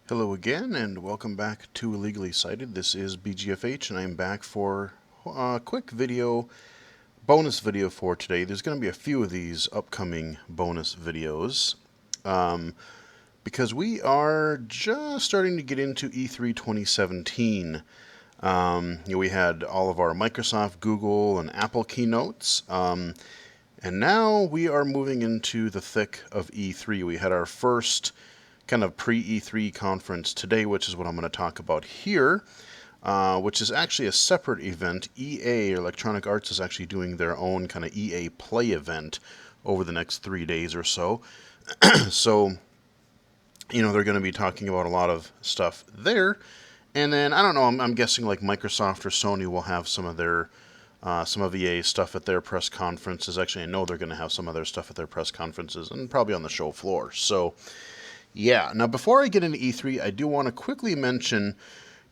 Hello again, and welcome back to Illegally Cited. This is BGFH, and I'm back for a quick bonus video for today. There's going to be a few of these upcoming bonus videos, because we are just starting to get into E3 2017. We had all of our Microsoft, Google, and Apple keynotes, and now we are moving into the thick of E3. We had our first kind of pre-E3 conference today, which is what I'm going to talk about here, which is actually a separate event. EA, Electronic Arts, is actually doing their own kind of EA Play event over the next 3 days or so. So, they're going to be talking about a lot of stuff there. And then, I don't know, I'm guessing like Microsoft or Sony will have some of EA's stuff at their press conferences. Actually, I know they're going to have some of their stuff at their press conferences and probably on the show floor. So, yeah, now before I get into E3, I do want to quickly mention,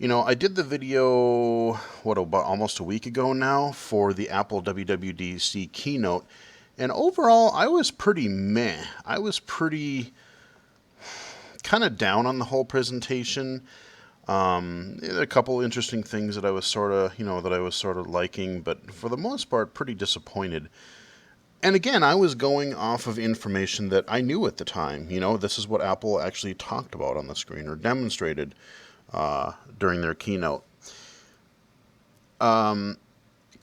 I did the video, about almost a week ago now, for the Apple WWDC keynote, and overall, I was pretty meh. I was pretty kind of down on the whole presentation. There are a couple interesting things that I was sort of liking, but for the most part, pretty disappointed. And again, I was going off of information that I knew at the time. This is what Apple actually talked about on the screen or demonstrated during their keynote. A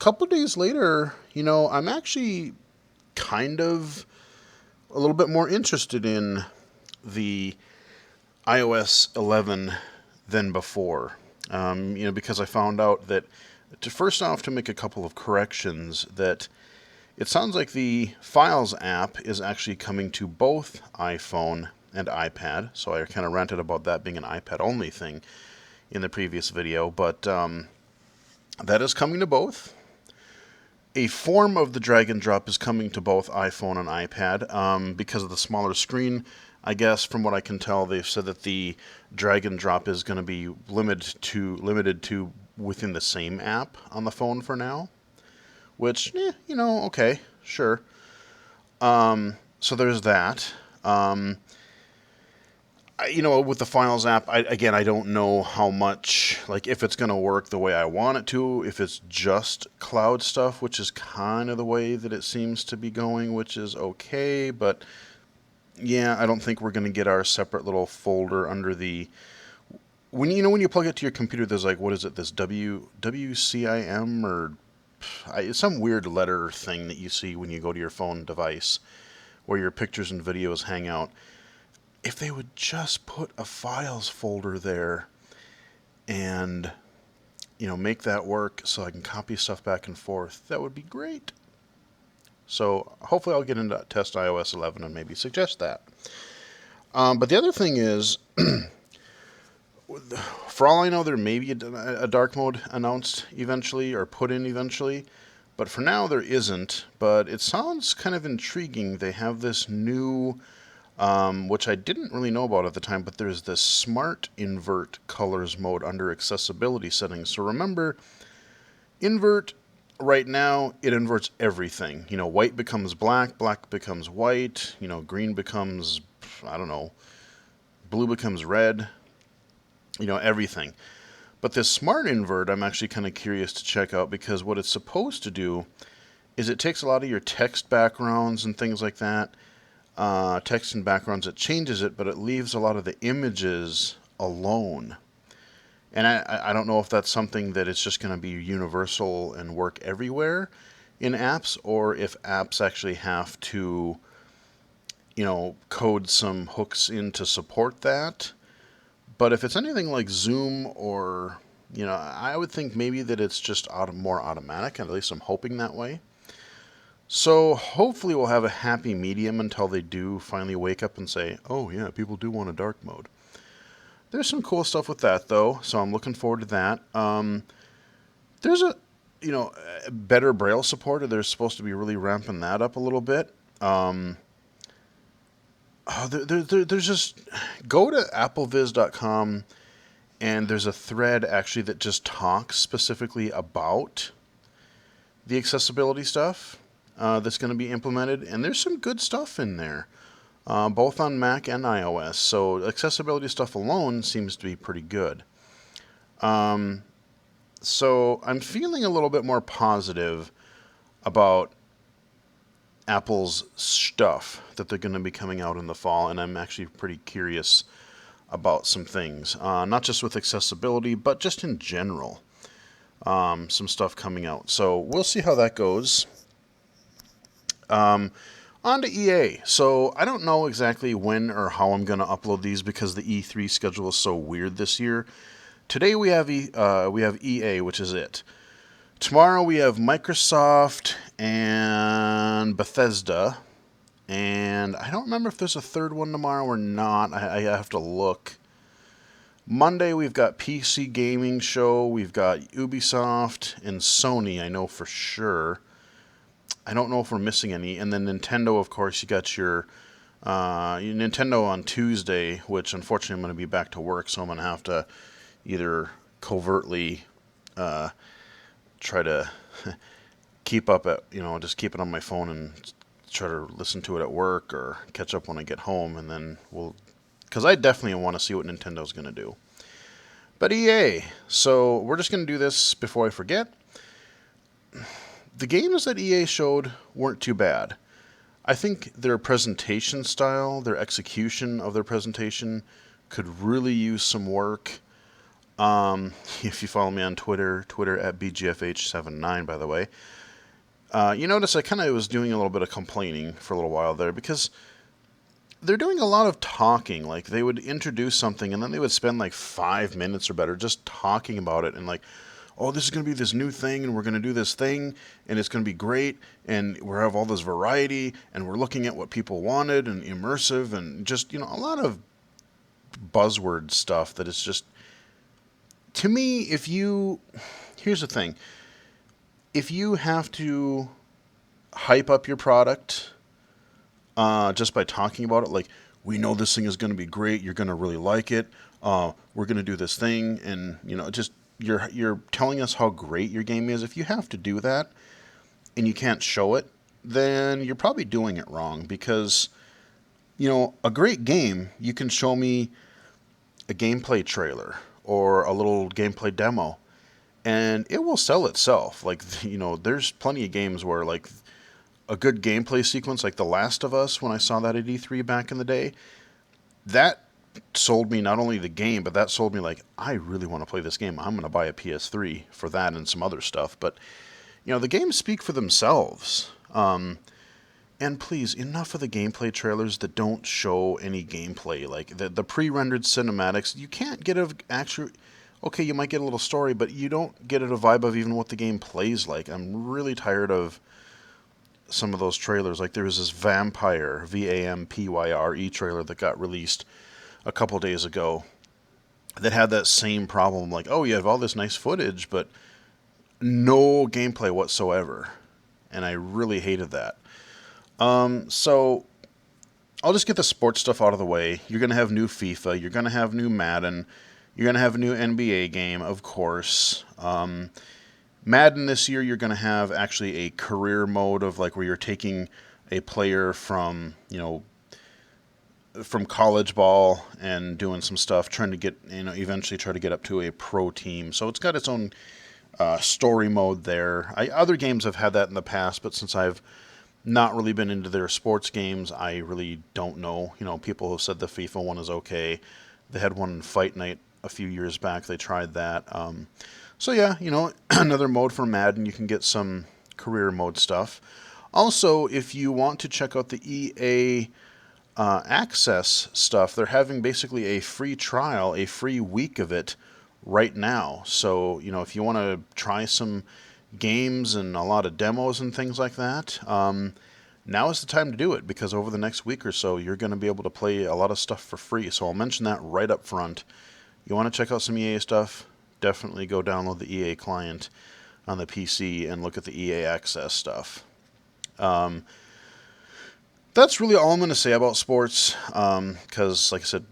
couple days later, I'm actually kind of a little bit more interested in the iOS 11 than before. Because I found out that, to make a couple of corrections, that it sounds like the Files app is actually coming to both iPhone and iPad, so I kind of ranted about that being an iPad-only thing in the previous video, but that is coming to both. A form of the drag and drop is coming to both iPhone and iPad because of the smaller screen. I guess from what I can tell, they've said that the drag and drop is going to be limited to within the same app on the phone for now. Which, okay, sure. So there's that. With the Files app, I don't know how much, if it's going to work the way I want it to, if it's just cloud stuff, which is kind of the way that it seems to be going, which is okay, but yeah, I don't think we're going to get our separate little folder under the... When you plug it to your computer, there's this WCIM or... It's some weird letter thing that you see when you go to your phone device where your pictures and videos hang out. If they would just put a files folder there and, make that work so I can copy stuff back and forth, that would be great. So hopefully I'll get into test iOS 11 and maybe suggest that. But the other thing is, for all I know, there may be a dark mode announced eventually or put in eventually, but for now there isn't. But it sounds kind of intriguing. They have this new, which I didn't really know about at the time, but there's this smart invert colors mode under accessibility settings. So remember, invert, right now, it inverts everything. White becomes black, black becomes white, green becomes, blue becomes red. Everything. But this smart invert, I'm actually kind of curious to check out, because what it's supposed to do is it takes a lot of your text backgrounds and things like that, text and backgrounds, it changes it, but it leaves a lot of the images alone. And I don't know if that's something that it's just going to be universal and work everywhere in apps, or if apps actually have to, code some hooks in to support that. But if it's anything like Zoom or, I would think maybe that it's just more automatic, at least I'm hoping that way. So hopefully we'll have a happy medium until they do finally wake up and say, oh yeah, people do want a dark mode. There's some cool stuff with that though, so I'm looking forward to that. There's a better Braille support. They're supposed to be really ramping that up a little bit. There's just, go to appleviz.com, and there's a thread actually that just talks specifically about the accessibility stuff that's going to be implemented, and there's some good stuff in there. both on Mac and iOS. So accessibility stuff alone seems to be pretty good. So I'm feeling a little bit more positive about Apple's stuff that they're going to be coming out in the fall, and I'm actually pretty curious about some things, not just with accessibility, but just in general. Some stuff coming out. So we'll see how that goes. On to EA. So I don't know exactly when or how I'm going to upload these because the E3 schedule is so weird this year. Today we have EA, which is it. Tomorrow we have Microsoft and Bethesda. And I don't remember if there's a third one tomorrow or not. I have to look. Monday we've got PC Gaming Show. We've got Ubisoft and Sony, I know for sure. I don't know if we're missing any. And then Nintendo, of course, you got your Nintendo on Tuesday, which unfortunately I'm going to be back to work, so I'm going to have to either covertly try to keep up at, just keep it on my phone and try to listen to it at work or catch up when I get home, and then because I definitely want to see what Nintendo's going to do. But EA, so we're just going to do this before I forget. The games that EA showed weren't too bad. I think their presentation style, their execution of their presentation could really use some work. If you follow me on Twitter at BGFH79, by the way, you notice I kind of was doing a little bit of complaining for a little while there because they're doing a lot of talking. Like, they would introduce something and then they would spend like 5 minutes or better just talking about it and like, oh, this is going to be this new thing and we're going to do this thing and it's going to be great and we'll have all this variety and we're looking at what people wanted and immersive and just, a lot of buzzword stuff that is just, to me, here's the thing. If you have to hype up your product just by talking about it, like, we know this thing is going to be great, you're going to really like it, we're going to do this thing, and, just you're telling us how great your game is. If you have to do that and you can't show it, then you're probably doing it wrong because, a great game, you can show me a gameplay trailer or a little gameplay demo and it will sell itself. Like, there's plenty of games where, like, a good gameplay sequence, like The Last of Us, when I saw that at E3 back in the day, that sold me not only the game, but that sold me, like, I really want to play this game. I'm going to buy a PS3 for that and some other stuff. But, the games speak for themselves. And please, enough of the gameplay trailers that don't show any gameplay. Like, the pre-rendered cinematics, you can't get okay, you might get a little story, but you don't get a vibe of even what the game plays like. I'm really tired of some of those trailers. Like, there was this Vampire, Vampyre trailer that got released a couple days ago that had that same problem. Like, oh, you have all this nice footage, but no gameplay whatsoever. And I really hated that. So I'll just get the sports stuff out of the way. You're going to have new FIFA. You're going to have new Madden. You're going to have a new NBA game, of course. Madden this year, you're going to have actually a career mode of, like, where you're taking a player from, from college ball and doing some stuff, trying to get, eventually try to get up to a pro team. So it's got its own story mode there. Other games have had that in the past, but since I've not really been into their sports games, I really don't know. People have said the FIFA one is okay. They had one Fight Night a few years back. They tried that. So yeah, another mode for Madden. You can get some career mode stuff. Also, if you want to check out the EA Access stuff, they're having basically a free trial, a free week of it right now. So, if you want to try some games and a lot of demos and things like that, now is the time to do it, because over the next week or so, you're going to be able to play a lot of stuff for free. So I'll mention that right up front. You want to check out some EA stuff? Definitely go download the EA client on the PC and look at the EA Access stuff. That's really all I'm going to say about sports, because, like I said,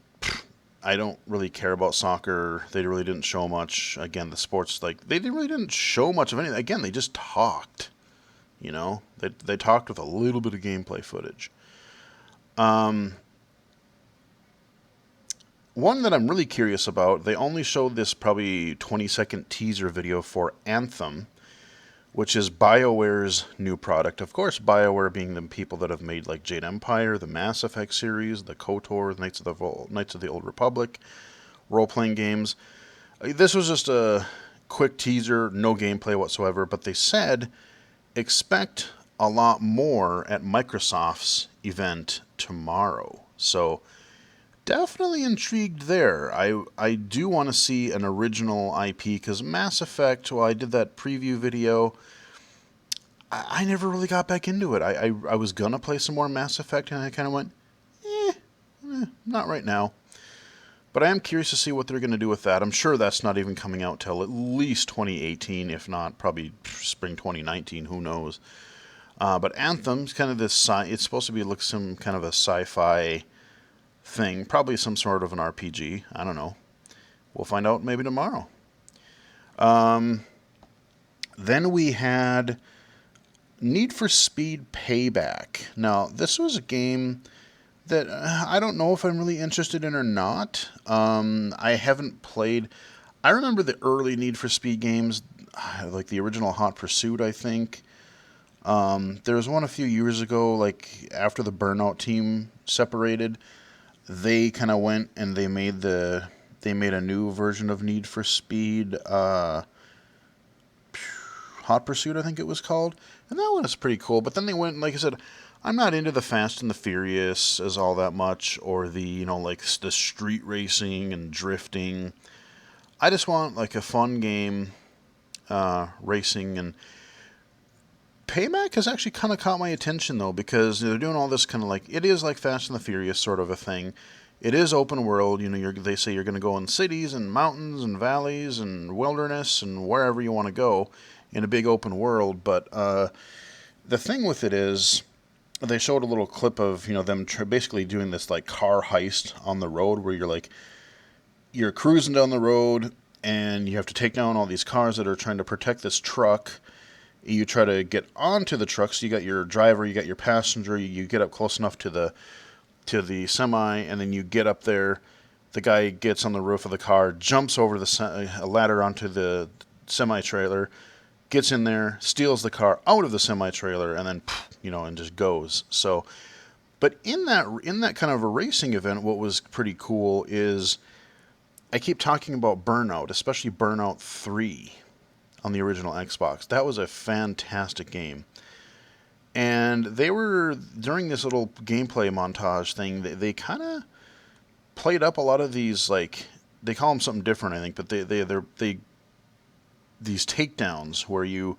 I don't really care about soccer. They really didn't show much. Again, the sports, they really didn't show much of anything. Again, they just talked. They talked with a little bit of gameplay footage. One that I'm really curious about, they only showed this probably 20-second teaser video for Anthem, which is BioWare's new product. Of course, BioWare being the people that have made like Jade Empire, the Mass Effect series, the KOTOR, Knights of the Old Republic, role-playing games. This was just a quick teaser, no gameplay whatsoever, but they said expect a lot more at Microsoft's event tomorrow. So definitely intrigued there. I do want to see an original IP, because Mass Effect, well, I did that preview video. I never really got back into it. I was going to play some more Mass Effect, and I kind of went, not right now. But I am curious to see what they're going to do with that. I'm sure that's not even coming out till at least 2018, if not probably spring 2019, who knows. But Anthem's kind of this, it's supposed to be like some kind of a sci-fi thing, probably some sort of an RPG. I don't know. We'll find out maybe tomorrow. Then we had Need for Speed Payback. Now, this was a game that I don't know if I'm really interested in or not. I haven't played. I remember the early Need for Speed games, like the original Hot Pursuit, I think. There was one a few years ago, like after the Burnout team separated. They kind of went and they made a new version of Need for Speed, Hot Pursuit, I think it was called, and that one was pretty cool. But then they went, like I said, I'm not into the Fast and the Furious as all that much, or the like the street racing and drifting. I just want like a fun game, racing. And Payback has actually kind of caught my attention, though, because they're doing all this kind of like, it is like Fast and the Furious sort of a thing. It is open world. They say you're going to go in cities and mountains and valleys and wilderness and wherever you want to go in a big open world. But the thing with it is, they showed a little clip of them basically doing this like car heist on the road, where you're cruising down the road and you have to take down all these cars that are trying to protect this truck. You try to get onto the truck, so you got your driver, you got your passenger, you get up close enough to the semi, and then you get up there. The guy gets on the roof of the car, jumps over a ladder onto the semi-trailer, gets in there, steals the car out of the semi-trailer, and then and just goes. So, but in that kind of a racing event, what was pretty cool is, I keep talking about Burnout, especially Burnout 3 on the original Xbox. That was a fantastic game. And they were, during this little gameplay montage thing, they kind of played up a lot of these, like, they call them something different, I think, but they're these takedowns where you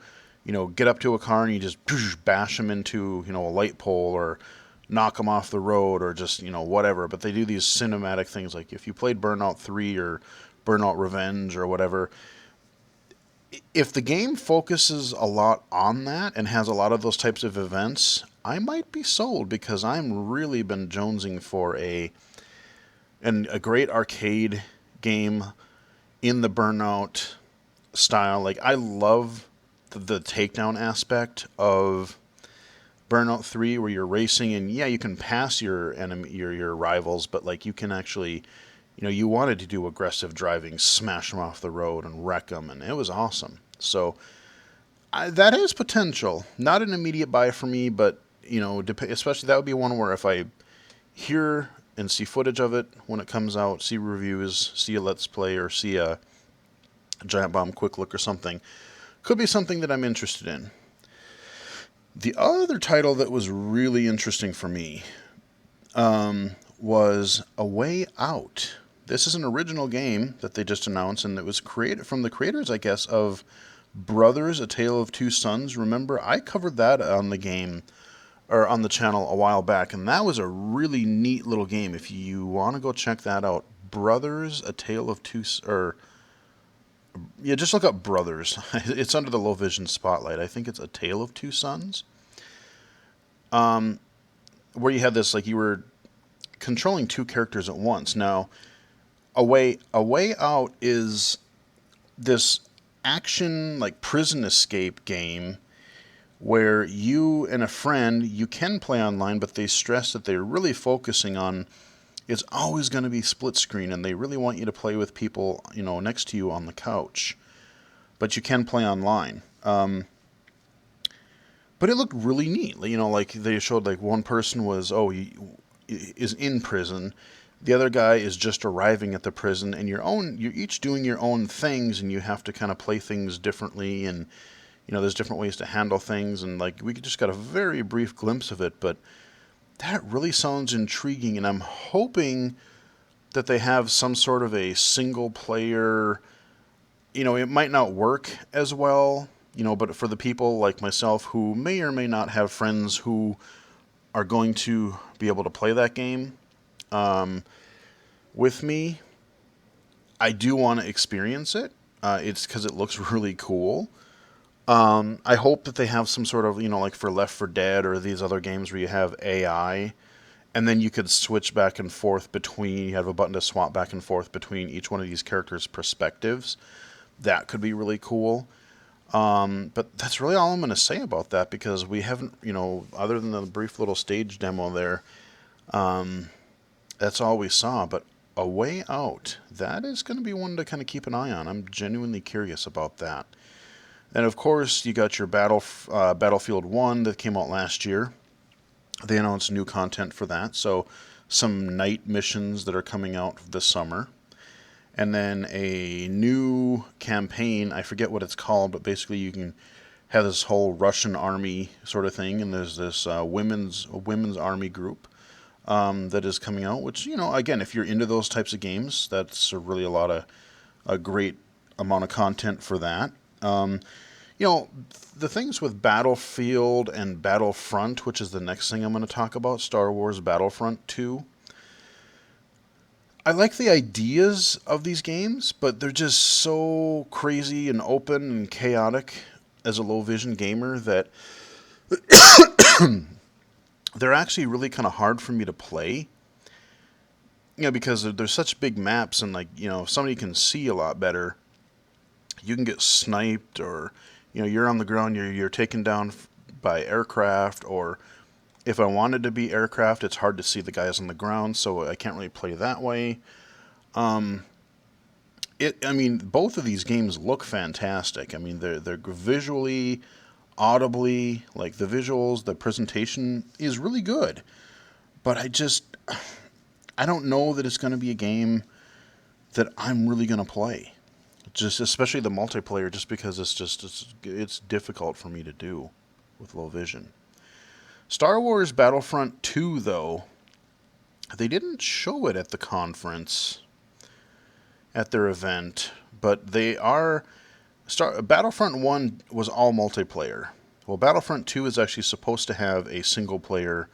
get up to a car and you just bash them into, a light pole, or knock them off the road, or just, whatever. But they do these cinematic things, like if you played Burnout 3 or Burnout Revenge or whatever, if the game focuses a lot on that and has a lot of those types of events, I might be sold, because I'm really been jonesing for a great arcade game in the Burnout style. Like, I love the takedown aspect of Burnout 3, where you're racing, and yeah, you can pass your enemy, your rivals, but like you can actually, you wanted to do aggressive driving, smash them off the road and wreck them, and it was awesome. So that has potential. Not an immediate buy for me, but especially that would be one where if I hear and see footage of it when it comes out, see reviews, see a Let's Play, or see a Giant Bomb quick look or something, could be something that I'm interested in. The other title that was really interesting for me was A Way Out. This is an original game that they just announced, and it was created from the creators, I guess, of Brothers: A Tale of Two Sons. Remember, I covered that on the game, or on the channel, a while back, and that was a really neat little game. If you want to go check that out, Brothers: A Tale of Two, just look up Brothers. It's under the Low Vision Spotlight. I think it's A Tale of Two Sons. Where you had this, like, you were controlling two characters at once. Now, A Way Out is this action, like, prison escape game where you and a friend, you can play online, but they stress that they're really focusing on it's always going to be split screen, and they really want you to play with people, next to you on the couch. But you can play online. But it looked really neat. Like they showed, like one person was, he is in prison. The other guy is just arriving at the prison, and you're each doing your own things, and you have to kind of play things differently, and there's different ways to handle things, and like we just got a very brief glimpse of it, but that really sounds intriguing, and I'm hoping that they have some sort of a single player. It might not work as well, but for the people like myself who may or may not have friends who are going to be able to play that game with me, I do want to experience it. It's because it looks really cool. I hope that they have some sort of, like for Left 4 Dead or these other games where you have AI, and then you could switch back and forth between, you have a button to swap back and forth between each one of these characters' perspectives. That could be really cool. But that's really all I'm going to say about that, because we haven't, other than the brief little stage demo there, that's all we saw. But A Way Out, that is going to be one to kind of keep an eye on. I'm genuinely curious about that. And of course, you got your Battlefield 1 that came out last year. They announced new content for that, so some night missions that are coming out this summer. And then a new campaign, I forget what it's called, but basically you can have this whole Russian army sort of thing, and there's this women's army group that is coming out, which, again, if you're into those types of games, that's really a great amount of content for that. The things with Battlefield and Battlefront, which is the next thing I'm going to talk about, Star Wars Battlefront 2, I like the ideas of these games, but they're just so crazy and open and chaotic as a low vision gamer that they're actually really kind of hard for me to play. Because there's such big maps, and like, if somebody can see a lot better, you can get sniped, or you're on the ground, you're taken down by aircraft, or if I wanted to be aircraft, it's hard to see the guys on the ground, so I can't really play that way. Both of these games look fantastic. They're visually, audibly, like the visuals, the presentation is really good. But I don't know that it's going to be a game that I'm really going to play. Just especially the multiplayer, just because it's difficult for me to do with low vision. Star Wars Battlefront 2, though, they didn't show it at the conference, at their event, but Battlefront 1 was all multiplayer. Well, Battlefront 2 is actually supposed to have a single-player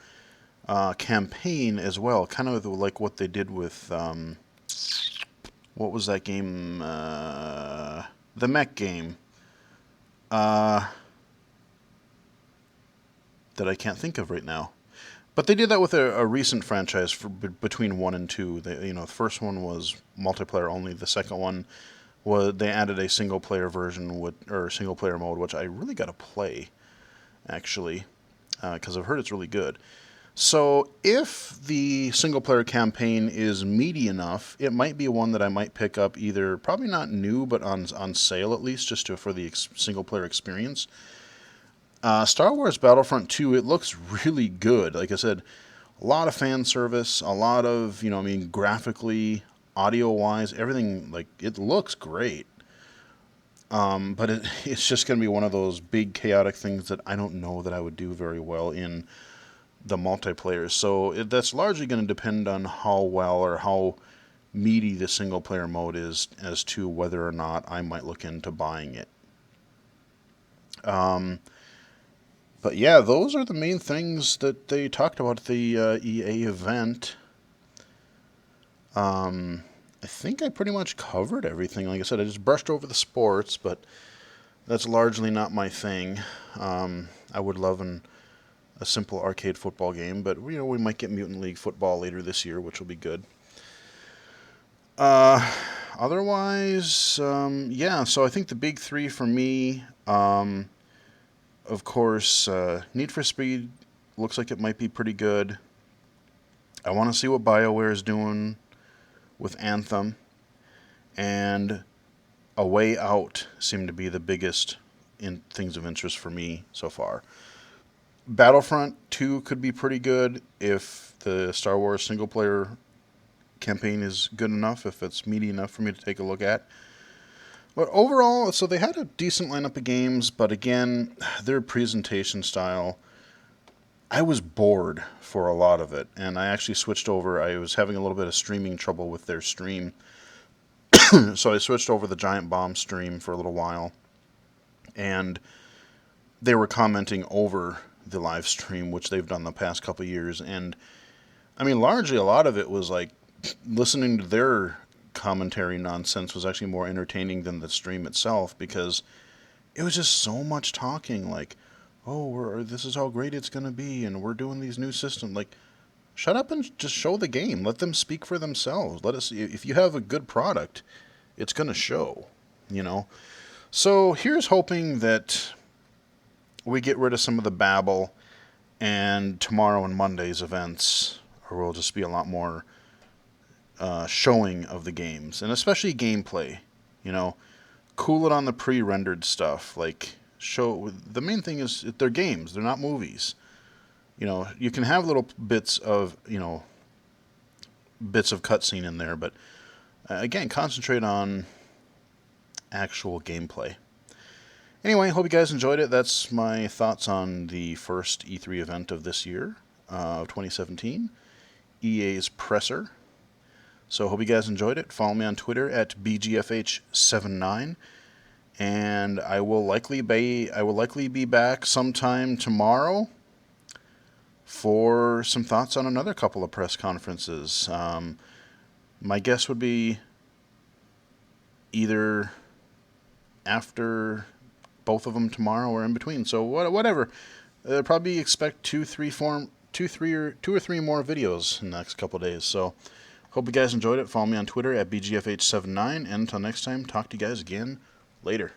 campaign as well, kind of like what they did with, what was that game? The mech game. That I can't think of right now. But they did that with a recent franchise between 1 and 2. The first one was multiplayer only. The second one was they added a single player version or single player mode, which I really got to play, actually, because I've heard it's really good. So if the single player campaign is meaty enough, it might be one that I might pick up, either probably not new, but on sale at least, just for the single player experience. Star Wars Battlefront 2, it looks really good. Like I said, a lot of fan service, a lot of, graphically, audio-wise, everything, like, it looks great. But it's just going to be one of those big, chaotic things that I don't know that I would do very well in the multiplayer. So that's largely going to depend on how well or how meaty the single-player mode is as to whether or not I might look into buying it. But yeah, those are the main things that they talked about at the EA event. I think I pretty much covered everything. Like I said, I just brushed over the sports, but that's largely not my thing. I would love a simple arcade football game, but we might get Mutant League football later this year, which will be good. Otherwise, yeah, so I think the big three for me, of course, Need for Speed looks like it might be pretty good. I want to see what BioWare is doing with Anthem, and A Way Out seemed to be the biggest in things of interest for me so far. Battlefront 2 could be pretty good if the Star Wars single player campaign is good enough, if it's meaty enough for me to take a look at. But overall, so they had a decent lineup of games, but again, their presentation style, I was bored for a lot of it, and I actually switched over. I was having a little bit of streaming trouble with their stream, so I switched over the Giant Bomb stream for a little while, and they were commenting over the live stream, which they've done the past couple of years, and I mean, largely a lot of it was like listening to their commentary nonsense was actually more entertaining than the stream itself, because it was just so much talking, like, oh, this is how great it's going to be, and we're doing these new systems. Like, shut up and just show the game. Let them speak for themselves. Let us. If you have a good product, it's going to show, you know. So here's hoping that we get rid of some of the babble, and tomorrow and Monday's events will just be a lot more showing of the games, and especially gameplay. You know, cool it on the pre-rendered stuff. Like, show, the main thing is they're games, they're not movies. You know, you can have little bits of cutscene in there, but again, concentrate on actual gameplay. Anyway, hope you guys enjoyed it. That's my thoughts on the first E3 event of this year, of 2017, EA's Presser. So hope you guys enjoyed it. Follow me on Twitter at BGFH79, and I will likely be back sometime tomorrow for some thoughts on another couple of press conferences. My guess would be either after both of them tomorrow or in between. So whatever. Probably expect two or three more videos in the next couple of days. So hope you guys enjoyed it. Follow me on Twitter at BGFH79. And until next time, talk to you guys again later.